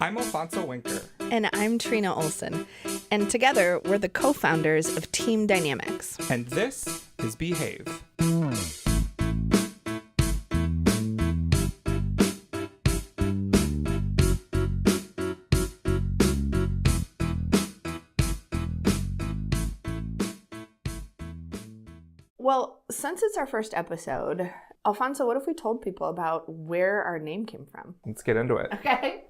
I'm Alfonso Winker. And I'm Trina Olson. And together, we're the co-founders of Team Dynamics. And this is Behave. Well, since it's our first episode, Alfonso, what if we told people about where our name came from? Let's get into it. Okay.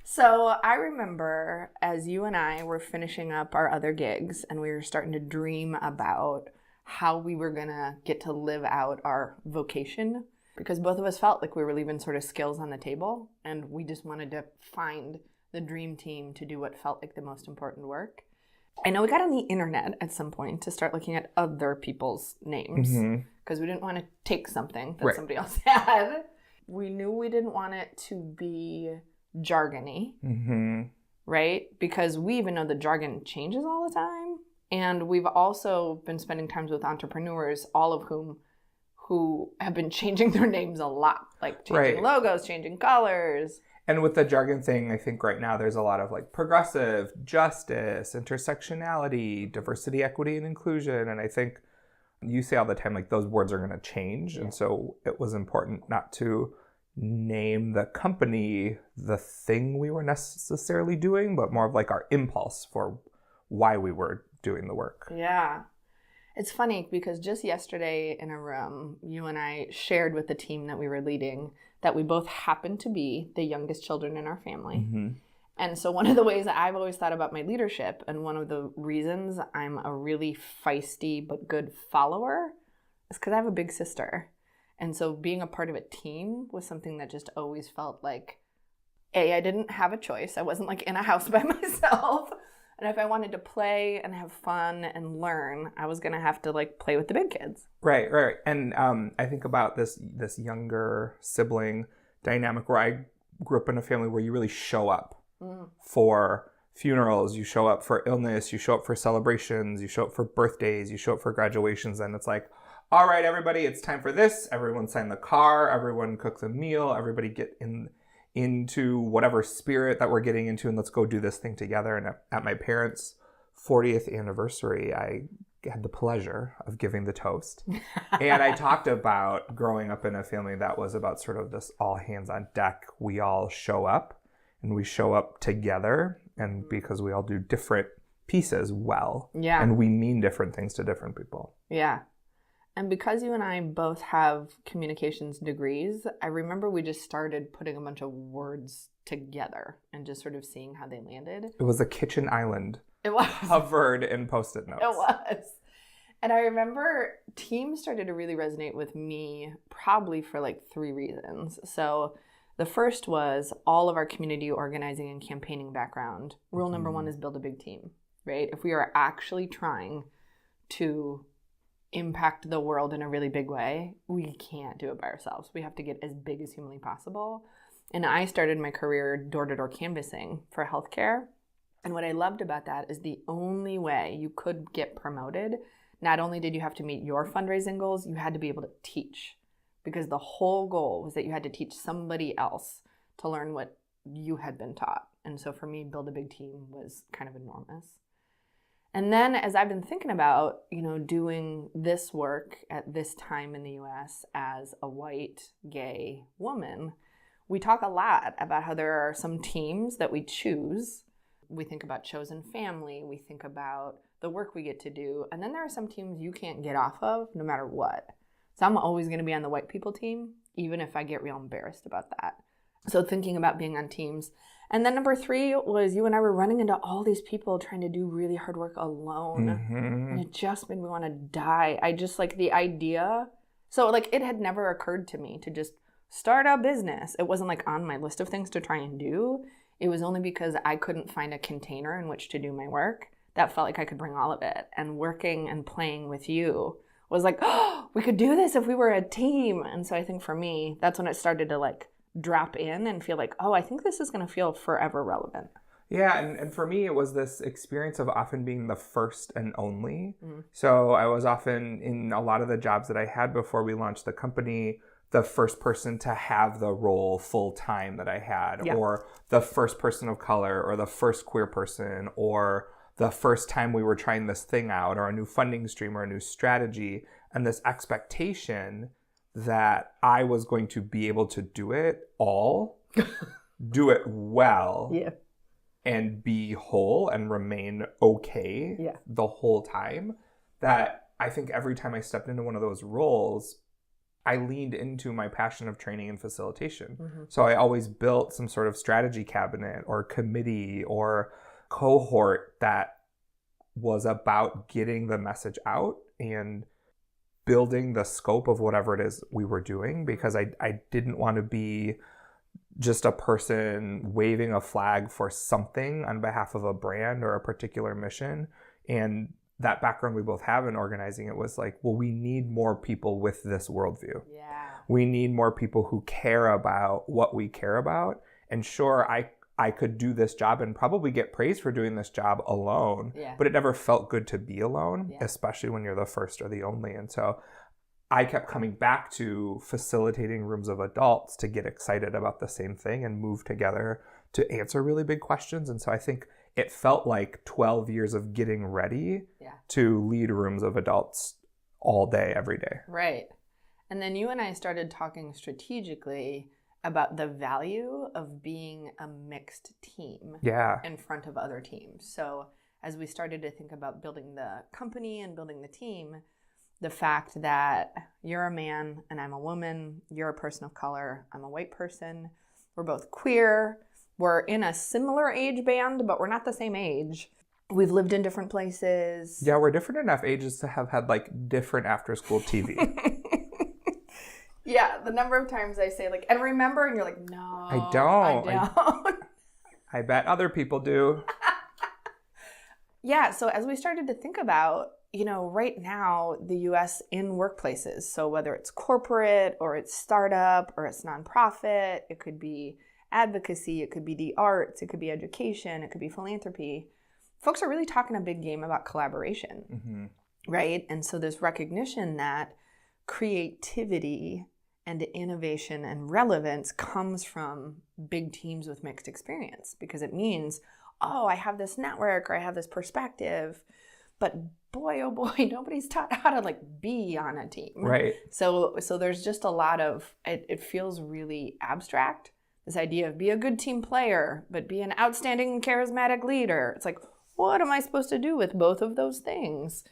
So I remember as you and I were finishing up our other gigs and we were starting to dream about how we were going to get to live out our vocation, because both of us felt like we were leaving sort of skills on the table and we just wanted to find the dream team to do what felt like the most important work. I know we got on the internet at some point to start looking at other people's names because we didn't want to take something that somebody else had. We knew we didn't want it to be jargony, right? Because we even know the jargon changes all the time. And we've also been spending time with entrepreneurs, all of whom who have been changing their names a lot, like changing logos, changing colors. And with the jargon thing, I think right now there's a lot of like progressive, justice, intersectionality, diversity, equity, and inclusion. And I think you say all the time, like those words are going to change. Yeah. And so it was important not to name the company the thing we were necessarily doing, but more of like our impulse for why we were doing the work. Yeah. It's funny because just yesterday in a room, you and I shared with the team that we were leading that we both happen to be the youngest children in our family. And so one of the ways that I've always thought about my leadership, and one of the reasons I'm a really feisty but good follower, is because I have a big sister. And so being a part of a team was something that just always felt like, I didn't have a choice. I wasn't like in a house by myself. And if I wanted to play and have fun and learn, I was going to have to like play with the big kids. Right. And I think about this younger sibling dynamic where I grew up in a family where you really show up for funerals, you show up for illness, you show up for celebrations, you show up for birthdays, you show up for graduations. And it's like, all right, everybody, it's time for this. Everyone sign the car. Everyone cooks a meal. Everybody get into whatever spirit that we're getting into, and let's go do this thing together. And at my parents' 40th anniversary, I had the pleasure of giving the toast. And I talked about growing up in a family that was about sort of this all hands on deck. We all show up, and we show up together, and because we all do different pieces well. Yeah. And we mean different things to different people. Yeah. And because you and I both have communications degrees, I remember we just started putting a bunch of words together and just sort of seeing how they landed. It was a kitchen island. It was. Covered in Post-it notes. It was. And I remember team started to really resonate with me probably for like 3 reasons. So the first was all of our community organizing and campaigning background. Rule number 1 is build a big team, right? If we are actually trying to impact the world in a really big way, we can't do it by ourselves. We have to get as big as humanly possible. And I started my career door-to-door canvassing for healthcare. And what I loved about that is the only way you could get promoted, not only did you have to meet your fundraising goals, you had to be able to teach. Because the whole goal was that you had to teach somebody else to learn what you had been taught. And so for me, build a big team was kind of enormous. And then as I've been thinking about, doing this work at this time in the U.S. as a white, gay woman, we talk a lot about how there are some teams that we choose. We think about chosen family. We think about the work we get to do. And then there are some teams you can't get off of no matter what. So I'm always going to be on the white people team, even if I get real embarrassed about that. So thinking about being on teams. And then number 3 was you and I were running into all these people trying to do really hard work alone. And it just made me want to die. I just like the idea. So like it had never occurred to me to just start a business. It wasn't like on my list of things to try and do. It was only because I couldn't find a container in which to do my work that felt like I could bring all of it. And working and playing with you was like, oh, we could do this if we were a team. And so I think for me, that's when it started to like drop in and feel like, I think this is going to feel forever relevant. Yeah, and for me, it was this experience of often being the first and only. So I was often in a lot of the jobs that I had before we launched the company the first person to have the role full time that I had, or the first person of color, or the first queer person, or the first time we were trying this thing out, or a new funding stream, or a new strategy, and this expectation that I was going to be able to do it all, do it well, and be whole and remain okay the whole time. That I think every time I stepped into one of those roles, I leaned into my passion of training and facilitation. So I always built some sort of strategy cabinet or committee or cohort that was about getting the message out and building the scope of whatever it is we were doing, because I didn't want to be just a person waving a flag for something on behalf of a brand or a particular mission. And that background we both have in organizing it was like, well, we need more people with this worldview. We need more people who care about what we care about. And sure, I could do this job and probably get praised for doing this job alone, but it never felt good to be alone, especially when you're the first or the only. And so I kept coming back to facilitating rooms of adults to get excited about the same thing and move together to answer really big questions. And so I think it felt like 12 years of getting ready to lead rooms of adults all day, every day. Right. And then you and I started talking strategically about the value of being a mixed team in front of other teams. So as we started to think about building the company and building the team, the fact that you're a man and I'm a woman, you're a person of color, I'm a white person, we're both queer, we're in a similar age band, but we're not the same age. We've lived in different places. Yeah, we're different enough ages to have had like different after-school TV. Yeah, the number of times I say like, and remember, and you're like, no, I don't. I don't. I bet other people do. Yeah, so as we started to think about, right now, the U.S. in workplaces, so whether it's corporate or it's startup or it's nonprofit, it could be advocacy, it could be the arts, it could be education, it could be philanthropy. Folks are really talking a big game about collaboration, right? And so there's recognition that creativity and innovation and relevance comes from big teams with mixed experience, because it means, oh, I have this network or I have this perspective, but boy, oh boy, nobody's taught how to be on a team. Right. So there's just a lot of, it feels really abstract. This idea of be a good team player, but be an outstanding and charismatic leader. It's like, what am I supposed to do with both of those things?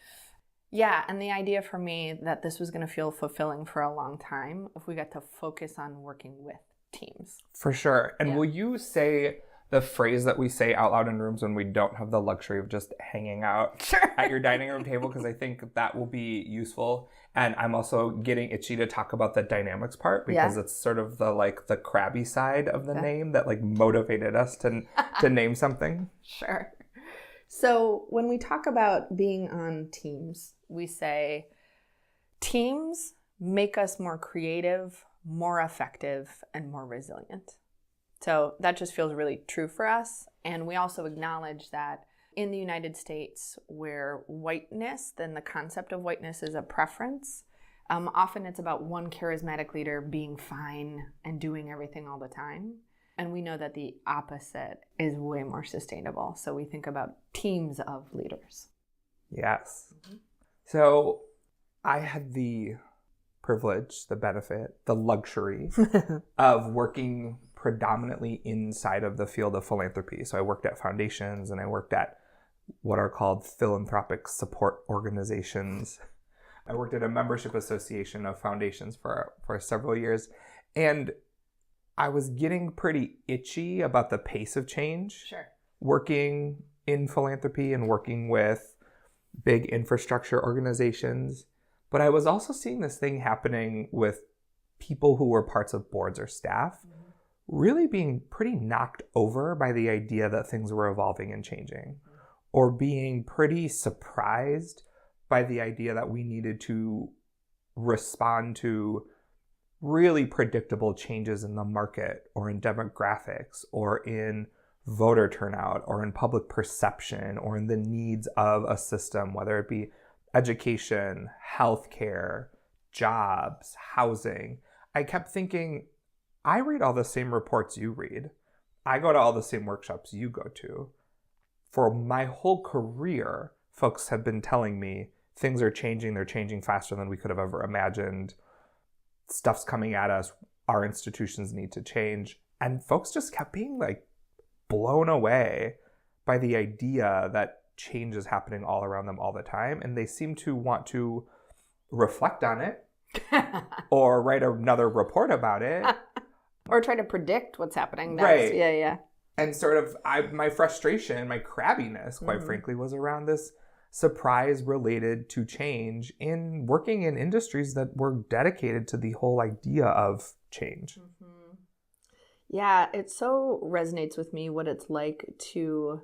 Yeah, and the idea for me that this was going to feel fulfilling for a long time if we got to focus on working with teams. For sure. And will you say the phrase that we say out loud in rooms when we don't have the luxury of just hanging out at your dining room table? Because I think that will be useful. And I'm also getting itchy to talk about the dynamics part, because it's sort of the crabby side of the name that motivated us to name something. Sure. So when we talk about being on teams, we say teams make us more creative, more effective, and more resilient. So that just feels really true for us. And we also acknowledge that in the United States, where whiteness, then the concept of whiteness is a preference, often it's about one charismatic leader being fine and doing everything all the time. And we know that the opposite is way more sustainable. So we think about teams of leaders. Yes. So I had the privilege, the benefit, the luxury of working predominantly inside of the field of philanthropy. So I worked at foundations and I worked at what are called philanthropic support organizations. I worked at a membership association of foundations for several years. And I was getting pretty itchy about the pace of change. Sure. Working in philanthropy and working with big infrastructure organizations. But I was also seeing this thing happening with people who were parts of boards or staff, really being pretty knocked over by the idea that things were evolving and changing, or being pretty surprised by the idea that we needed to respond to really predictable changes in the market or in demographics or in voter turnout or in public perception or in the needs of a system, whether it be education, healthcare, jobs, housing. I kept thinking, I read all the same reports you read. I go to all the same workshops you go to. For my whole career, folks have been telling me things are changing. They're changing faster than we could have ever imagined. Stuff's coming at us. Our institutions need to change. And folks just kept being like blown away by the idea that change is happening all around them all the time. And they seem to want to reflect on it or write another report about it. Or try to predict what's happening next. Right. Yeah. And sort of my frustration, my crabbiness, quite frankly, was around this surprise related to change in working in industries that were dedicated to the whole idea of change. Mm-hmm. Yeah, it so resonates with me what it's like to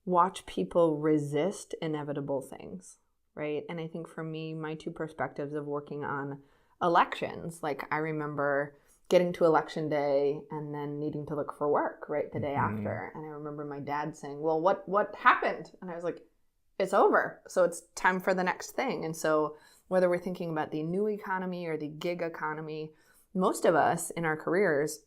watch people resist inevitable things, right? And I think for me, my two perspectives of working on elections, like I remember getting to election day and then needing to look for work right the day after. And I remember my dad saying, well, what happened? And I was like, it's over. So it's time for the next thing. And so whether we're thinking about the new economy or the gig economy, most of us in our careers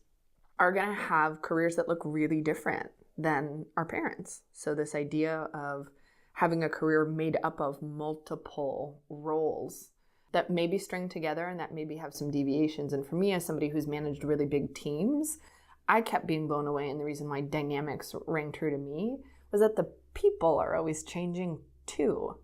are going to have careers that look really different than our parents. So this idea of having a career made up of multiple roles that maybe string together and that maybe have some deviations. And for me, as somebody who's managed really big teams, I kept being blown away. And the reason why dynamics rang true to me was that the people are always changing too.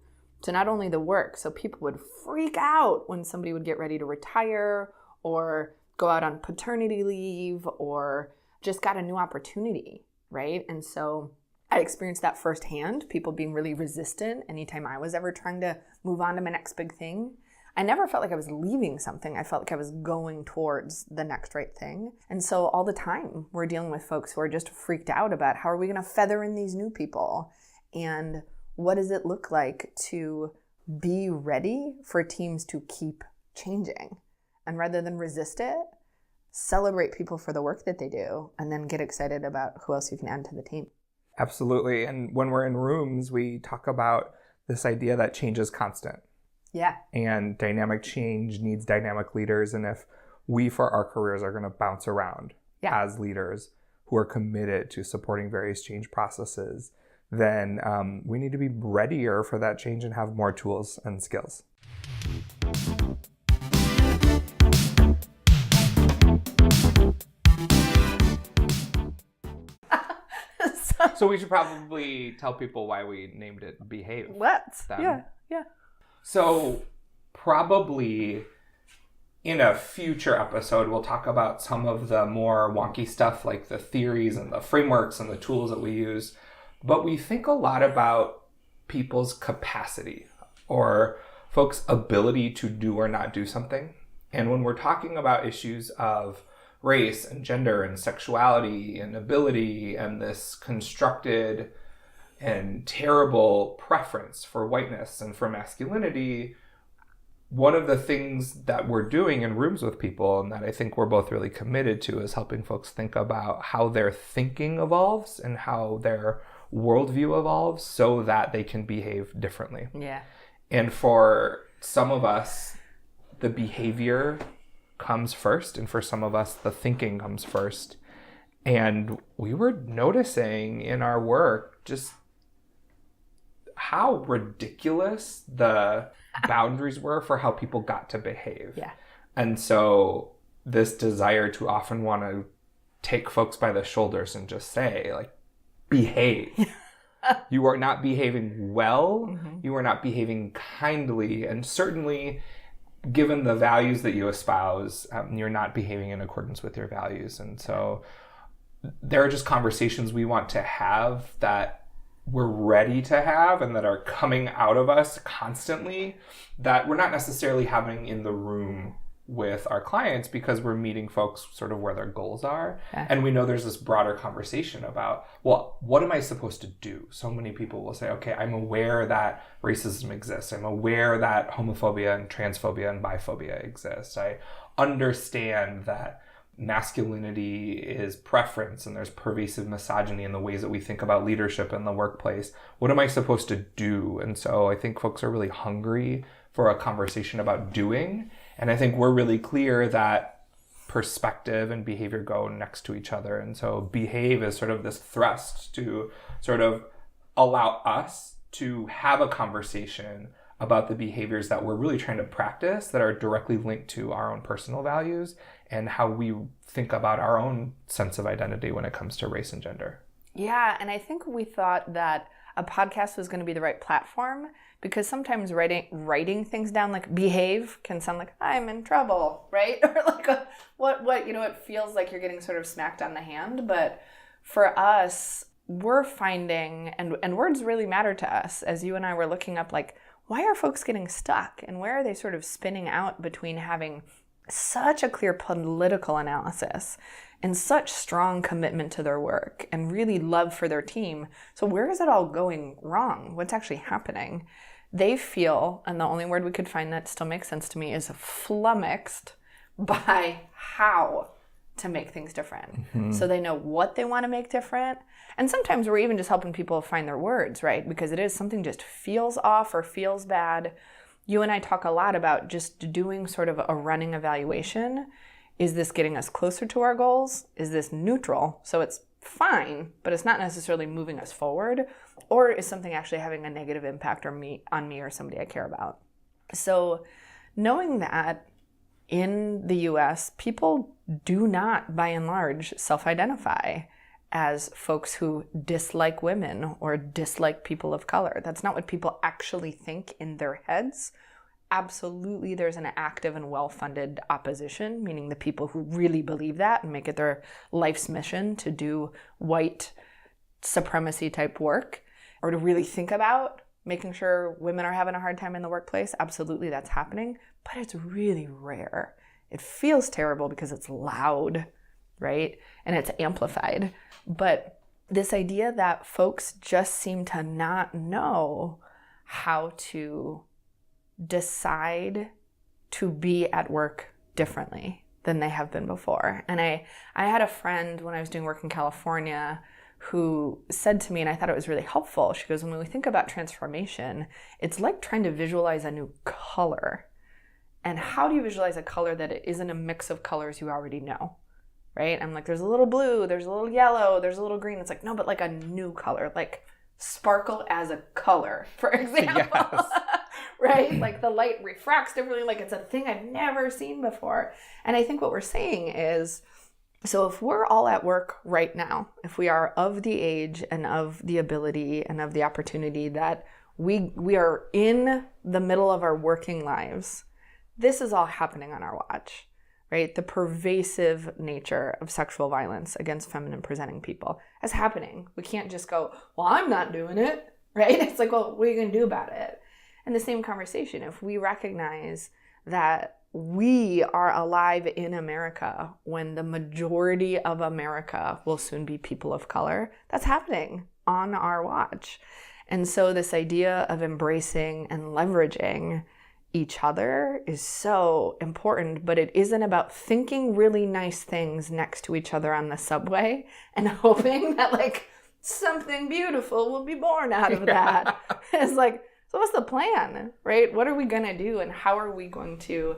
So not only the work, so people would freak out when somebody would get ready to retire or go out on paternity leave or just got a new opportunity, right? And so I experienced that firsthand, people being really resistant anytime I was ever trying to move on to my next big thing. I never felt like I was leaving something. I felt like I was going towards the next right thing. And so all the time we're dealing with folks who are just freaked out about how are we going to feather in these new people? And what does it look like to be ready for teams to keep changing? And rather than resist it, celebrate people for the work that they do and then get excited about who else you can add to the team. Absolutely. And when we're in rooms, we talk about this idea that change is constant. Yeah. And dynamic change needs dynamic leaders. And if we, for our careers, are going to bounce around as leaders who are committed to supporting various change processes, then we need to be readier for that change and have more tools and skills. So we should probably tell people why we named it Behave. Let's. Yeah. So probably in a future episode, we'll talk about some of the more wonky stuff like the theories and the frameworks and the tools that we use. But we think a lot about people's capacity or folks' ability to do or not do something. And when we're talking about issues of race and gender and sexuality and ability and this constructed and terrible preference for whiteness and for masculinity, one of the things that we're doing in rooms with people and that I think we're both really committed to is helping folks think about how their thinking evolves and how their worldview evolves so that they can behave differently. Yeah. And for some of us, the behavior comes first, and for some of us, the thinking comes first. And we were noticing in our work just how ridiculous the boundaries were for how people got to behave. Yeah. And so this desire to often want to take folks by the shoulders and just say, like, behave. You are not behaving well. Mm-hmm. You are not behaving kindly. And certainly, given the values that you espouse, you're not behaving in accordance with your values. And so there are just conversations we want to have that we're ready to have and that are coming out of us constantly that we're not necessarily having in the room with our clients because we're meeting folks sort of where their goals are. Okay. And we know there's this broader conversation about, well, what am I supposed to do? So many people will say, okay, I'm aware that racism exists. I'm aware that homophobia and transphobia and biphobia exist. I understand that masculinity is preference and there's pervasive misogyny in the ways that we think about leadership in the workplace. What am I supposed to do? And so I think folks are really hungry for a conversation about doing. And I think we're really clear that perspective and behavior go next to each other. And so behave is sort of this thrust to sort of allow us to have a conversation about the behaviors that we're really trying to practice that are directly linked to our own personal values and how we think about our own sense of identity when it comes to race and gender. Yeah, and I think we thought that a podcast was going to be the right platform because sometimes writing things down like behave can sound like I'm in trouble, right? Or like what it feels like you're getting sort of smacked on the hand. But for us, we're finding, and words really matter to us, as you and I were looking up, like, why are folks getting stuck and where are they sort of spinning out between having such a clear political analysis and such strong commitment to their work and really love for their team? So where is it all going wrong? What's actually happening? They feel, and the only word we could find that still makes sense to me is flummoxed by how to make things different. Mm-hmm. So they know what they want to make different. And sometimes we're even just helping people find their words, right? Because it is something just feels off or feels bad. You and I talk a lot about just doing sort of a running evaluation. Is this getting us closer to our goals? Is this neutral? So it's fine, but it's not necessarily moving us forward. Or is something actually having a negative impact on me or somebody I care about? So knowing that in the US, people do not, by and large, self-identify as folks who dislike women or dislike people of color. That's not what people actually think in their heads. Absolutely, there's an active and well-funded opposition, meaning the people who really believe that and make it their life's mission to do white supremacy type work or to really think about making sure women are having a hard time in the workplace. Absolutely, that's happening, but it's really rare. It feels terrible because it's loud, right? And it's amplified. But this idea that folks just seem to not know how to decide to be at work differently than they have been before. And I had a friend when I was doing work in California who said to me, and I thought it was really helpful, she goes, when we think about transformation, it's like trying to visualize a new color. And how do you visualize a color that it isn't a mix of colors you already know? Right? I'm like, there's a little blue, there's a little yellow, there's a little green. It's like, no, but like a new color, like sparkle as a color, for example. Yes. Right? Like the light refracts differently, like it's a thing I've never seen before. And I think what we're saying is, so if we're all at work right now, if we are of the age and of the ability and of the opportunity that we are in the middle of our working lives, this is all happening on our watch. Right? The pervasive nature of sexual violence against feminine presenting people is happening. We can't just go, well, I'm not doing it, right? It's like, well, what are you going to do about it? And the same conversation, if we recognize that we are alive in America when the majority of America will soon be people of color, that's happening on our watch. And so this idea of embracing and leveraging each other is so important, but it isn't about thinking really nice things next to each other on the subway and hoping that like something beautiful will be born out of that. It's like, so what's the plan, right? What are we going to do and how are we going to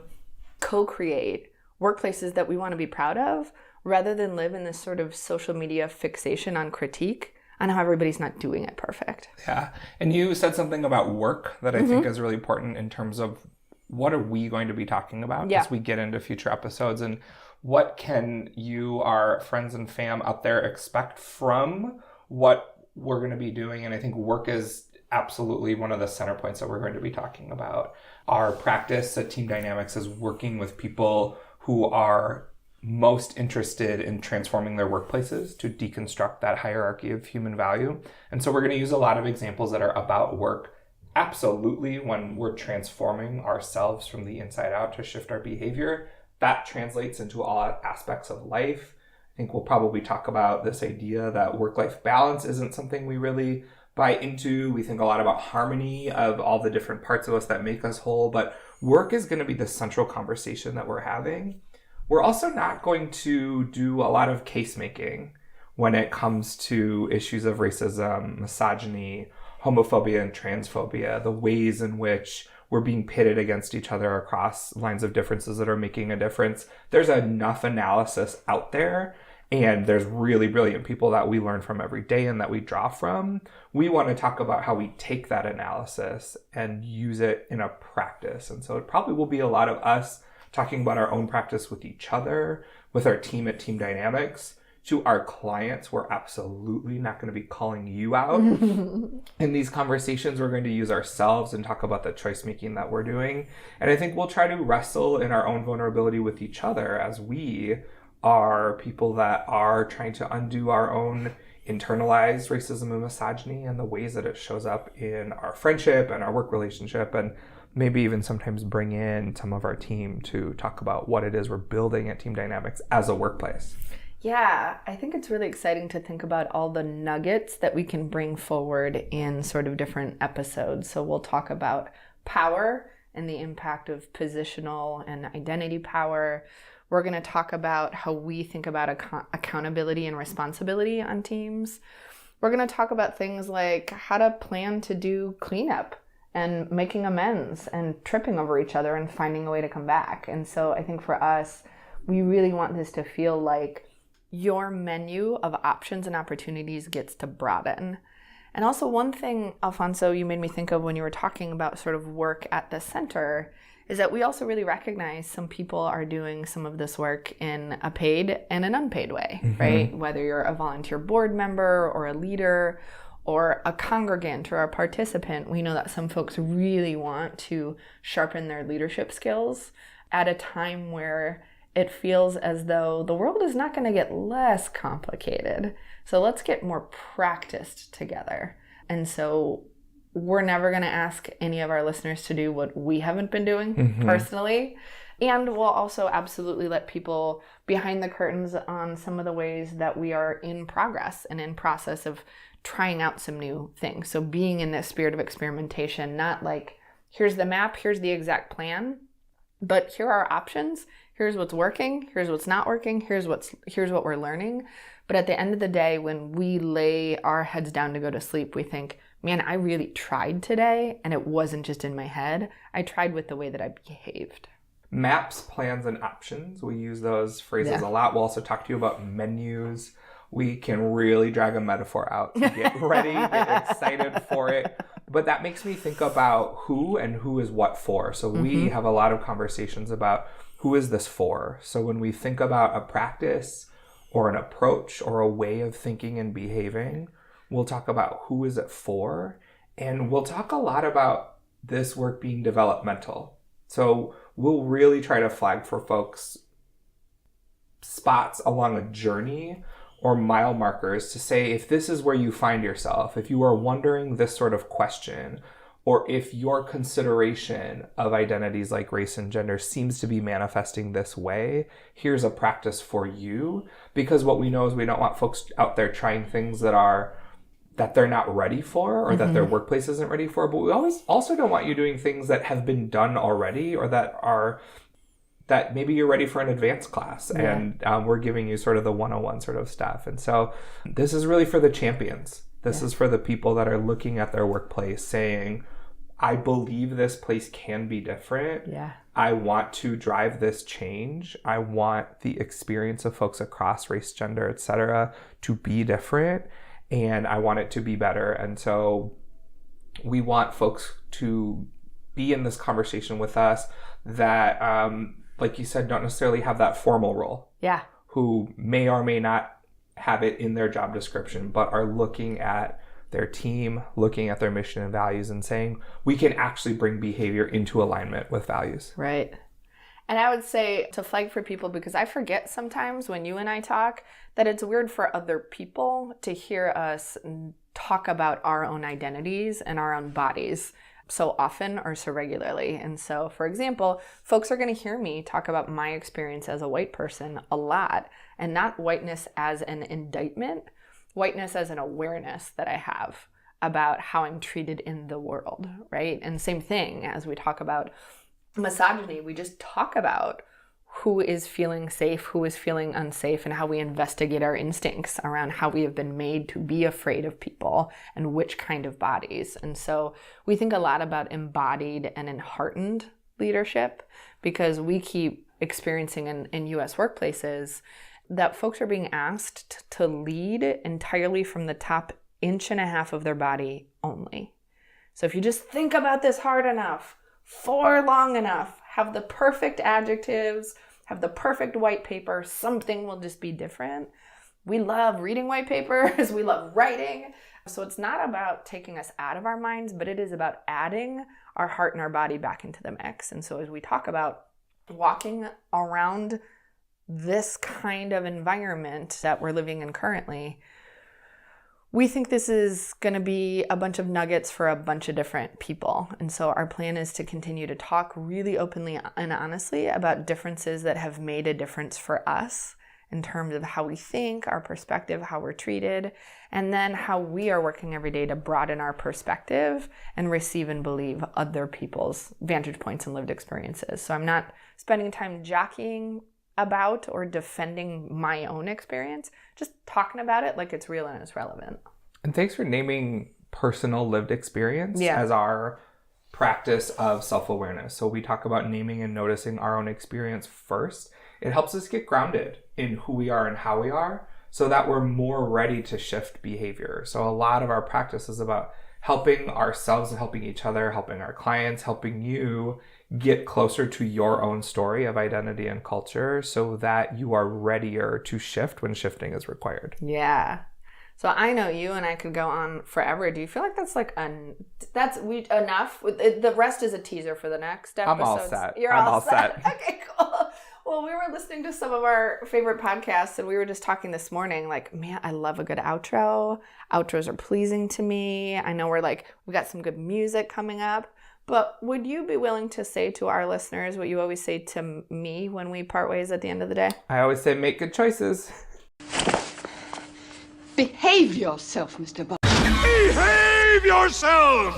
co-create workplaces that we want to be proud of rather than live in this sort of social media fixation on critique on how everybody's not doing it perfect. Yeah. And you said something about work that I think is really important in terms of what are we going to be talking about as we get into future episodes, and what can you, our friends and fam out there, expect from what we're going to be doing. And I think work is absolutely one of the center points that we're going to be talking about. Our practice at Team Dynamics is working with people who are most interested in transforming their workplaces to deconstruct that hierarchy of human value. And so we're going to use a lot of examples that are about work. Absolutely, when we're transforming ourselves from the inside out to shift our behavior, that translates into all aspects of life. I think we'll probably talk about this idea that work-life balance isn't something we really buy into. We think a lot about harmony of all the different parts of us that make us whole, but work is going to be the central conversation that we're having. We're also not going to do a lot of case making when it comes to issues of racism, misogyny, homophobia, and transphobia, the ways in which we're being pitted against each other across lines of differences that are making a difference. There's enough analysis out there, and there's really brilliant people that we learn from every day and that we draw from. We want to talk about how we take that analysis and use it in a practice. And so it probably will be a lot of us talking about our own practice with each other, with our team at Team Dynamics. To our clients, we're absolutely not going to be calling you out. In these conversations, we're going to use ourselves and talk about the choice making that we're doing. And I think we'll try to wrestle in our own vulnerability with each other as we are people that are trying to undo our own internalized racism and misogyny and the ways that it shows up in our friendship and our work relationship, and maybe even sometimes bring in some of our team to talk about what it is we're building at Team Dynamics as a workplace. Yeah, I think it's really exciting to think about all the nuggets that we can bring forward in sort of different episodes. So we'll talk about power and the impact of positional and identity power. We're going to talk about how we think about accountability and responsibility on teams. We're going to talk about things like how to plan to do cleanup and making amends and tripping over each other and finding a way to come back. And so I think for us, we really want this to feel like your menu of options and opportunities gets to broaden. And also one thing, Alfonso, you made me think of when you were talking about sort of work at the center is that we also really recognize some people are doing some of this work in a paid and an unpaid way, right? Whether you're a volunteer board member or a leader or a congregant or a participant, we know that some folks really want to sharpen their leadership skills at a time where it feels as though the world is not going to get less complicated. So let's get more practiced together. And so we're never going to ask any of our listeners to do what we haven't been doing personally. And we'll also absolutely let people behind the curtains on some of the ways that we are in progress and in process of trying out some new things. So being in this spirit of experimentation, not like, here's the map, here's the exact plan, but here are our options. Here's what's working, here's what's not working, here's what we're learning. But at the end of the day, when we lay our heads down to go to sleep, we think, man, I really tried today, and it wasn't just in my head. I tried with the way that I behaved. Maps, plans, and options. We use those phrases a lot. We'll also talk to you about menus. We can really drag a metaphor out to get ready, get excited for it. But that makes me think about who and who is what for. So we have a lot of conversations about who is this for. So when we think about a practice or an approach or a way of thinking and behaving, we'll talk about who is it for. And we'll talk a lot about this work being developmental. So we'll really try to flag for folks spots along a journey or mile markers to say, if this is where you find yourself, if you are wondering this sort of question, or if your consideration of identities like race and gender seems to be manifesting this way, here's a practice for you. Because what we know is we don't want folks out there trying things that they're not ready for, or that their workplace isn't ready for. But we always also don't want you doing things that have been done already, or that maybe you're ready for an advanced class. Yeah. And we're giving you sort of the 101 sort of stuff. And so this is really for the champions. This is for the people that are looking at their workplace saying, I believe this place can be different. Yeah. I want to drive this change. I want the experience of folks across race, gender, et cetera, to be different. And I want it to be better. And so we want folks to be in this conversation with us that, like you said, don't necessarily have that formal role. Yeah. Who may or may not have it in their job description, but are looking at their team, looking at their mission and values and saying, we can actually bring behavior into alignment with values. Right. And I would say to flag for people, because I forget sometimes when you and I talk that it's weird for other people to hear us talk about our own identities and our own bodies so often or so regularly. And so, for example, folks are going to hear me talk about my experience as a white person a lot, and not whiteness as an indictment, whiteness as an awareness that I have about how I'm treated in the world, right? And same thing as we talk about misogyny, we just talk about who is feeling safe, who is feeling unsafe, and how we investigate our instincts around how we have been made to be afraid of people and which kind of bodies. And so we think a lot about embodied and enheartened leadership, because we keep experiencing in US workplaces that folks are being asked to lead entirely from the top inch and a half of their body only. So if you just think about this hard enough, for long enough, have the perfect adjectives, have the perfect white paper, something will just be different. We love reading white papers, we love writing. So it's not about taking us out of our minds, but it is about adding our heart and our body back into the mix. And so as we talk about walking around this kind of environment that we're living in currently, we think this is going to be a bunch of nuggets for a bunch of different people. And so our plan is to continue to talk really openly and honestly about differences that have made a difference for us in terms of how we think, our perspective, how we're treated, and then how we are working every day to broaden our perspective and receive and believe other people's vantage points and lived experiences. So I'm not spending time jockeying about or defending my own experience, just talking about it like it's real and it's relevant. And thanks for naming personal lived experience as our practice of self-awareness. So we talk about naming and noticing our own experience first. It helps us get grounded in who we are and how we are so that we're more ready to shift behavior. So a lot of our practice is about helping ourselves and helping each other, helping our clients, helping you get closer to your own story of identity and culture so that you are readier to shift when shifting is required. Yeah. So I know you, and I could go on forever. Do you feel like that's like enough? The rest is a teaser for the next episode. I'm all set. You're all set. Okay, cool. Well, we were listening to some of our favorite podcasts, and we were just talking this morning, like, man, I love a good outro. Outros are pleasing to me. I know we got some good music coming up. But would you be willing to say to our listeners what you always say to me when we part ways at the end of the day? I always say, make good choices. Behave yourself, Mr. Bond. Behave yourself!